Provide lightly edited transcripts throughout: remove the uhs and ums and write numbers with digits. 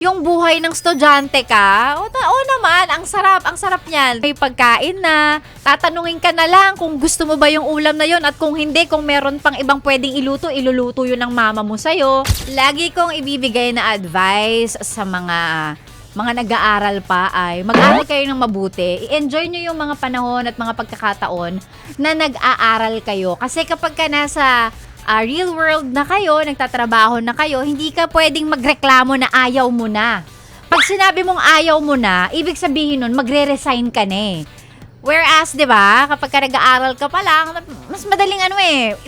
Yung buhay ng estudyante ka, oo naman, ang sarap niyan. May pagkain na, tatanungin ka na lang kung gusto mo ba yung ulam na yon at kung hindi, kung meron pang ibang pwedeng iluto, iluluto yun ng mama mo sa'yo. Lagi kong ibibigay na advice sa mga nag-aaral pa ay mag-aral kayo ng mabuti. I-enjoy nyo yung mga panahon at mga pagkakataon na nag-aaral kayo. Kasi kapag ka nasa real world na kayo, nagtatrabaho na kayo, hindi ka pwedeng magreklamo na ayaw mo na. Pag sinabi mong ayaw mo na, ibig sabihin nun, magre-resign ka na eh. Whereas, di ba, kapag ka nag-aaral ka pa lang, mas madaling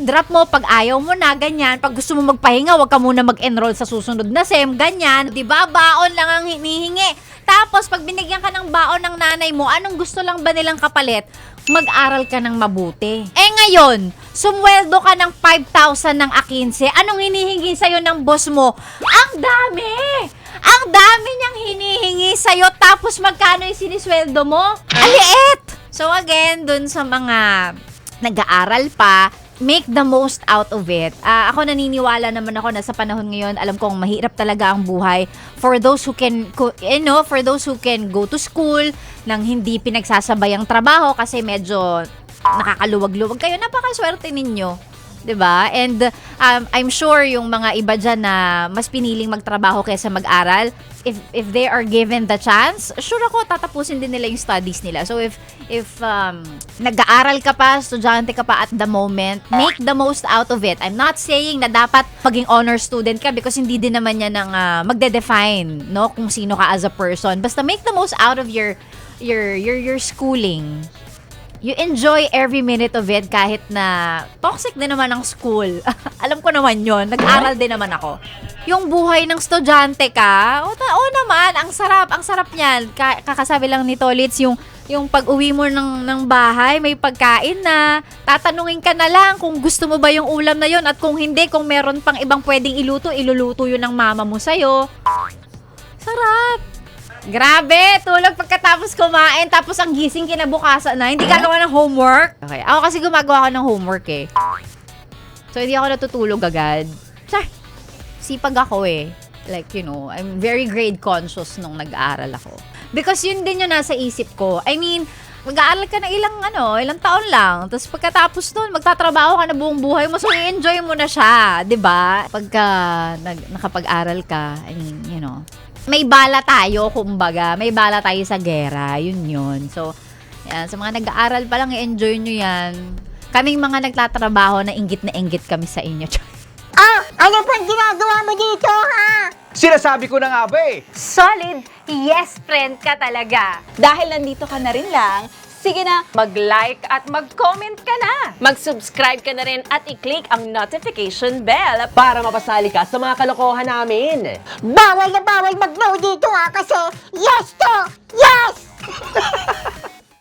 drop mo pag ayaw mo na, ganyan. Pag gusto mo magpahinga, wag ka muna mag-enroll sa susunod na SEM, ganyan. Di ba, baon lang ang hinihingi. Tapos, pag binigyan ka ng baon ng nanay mo, anong gusto lang ba nilang kapalit? Mag-aral ka ng mabuti. Ngayon, sumweldo ka ng 5,000 ng A15, anong hinihingi sa'yo ng boss mo? Ang dami! Ang dami niyang hinihingi sa'yo, tapos magkano yung sinisweldo mo? Aliit! So again, dun sa mga nag-aaral pa, make the most out of it. Ako naniniwala naman ako na sa panahon ngayon, alam kong mahirap talaga ang buhay for those who can, go to school nang hindi pinagsasabay ang trabaho kasi medyo nakakaluwag-luwag kayo. Napakaswerte ninyo. 'Di ba? And I'm sure yung mga iba dyan na mas piniling magtrabaho kaysa mag-aral, if they are given the chance, sure ako tatapusin din nila yung studies nila. So if nag-aaral ka pa, estudyante ka pa at the moment, make the most out of it. I'm not saying na dapat maging honor student ka because hindi din naman yan ang magde-define, no, kung sino ka as a person. Basta make the most out of your schooling. You enjoy every minute of it kahit na toxic din naman ang school. Alam ko naman yon, nag-aral din naman ako. Yung buhay ng estudyante ka, oo naman, ang sarap niyan. Kakasabi lang ni Tolits, yung pag-uwi mo ng bahay, may pagkain na, tatanungin ka na lang kung gusto mo ba yung ulam na yon at kung hindi, kung meron pang ibang pwedeng iluto, iluluto yun ng mama mo sa'yo. Sarap! Grabe, tulog pagkatapos kumain, tapos ang gising kinabukasan na, hindi gagawa ng homework. Okay, ako kasi gumagawa ako ng homework eh. So, hindi ako natutulog agad. Sipag ako eh. Like, I'm very grade conscious nung nag-aaral ako. Because yun din yung nasa isip ko. I mean, mag-aaral ka na ilang taon lang. Tapos pagkatapos nun, magtatrabaho ka na buong buhay mo. So, i-enjoy mo na siya. 'Di ba? Pagka nakapag-aral ka, I mean, may bala tayo, kumbaga. May bala tayo sa gera. Yun. So, yan. Sa mga nag-aaral pa lang, i-enjoy nyo yan. Kaming mga nagtatrabaho, na inggit kami sa inyo. Ano pang ginagawa mo dito, ha? Sinasabi ko na nga ba eh. Solid yes friend ka talaga. Dahil nandito ka na rin lang, sige na, mag-like at mag-comment ka na. Mag-subscribe ka na rin at i-click ang notification bell Para mapasali ka sa mga kalokohan namin. Bawal na bawal mag-no dito, ha? Kasi yes to yes!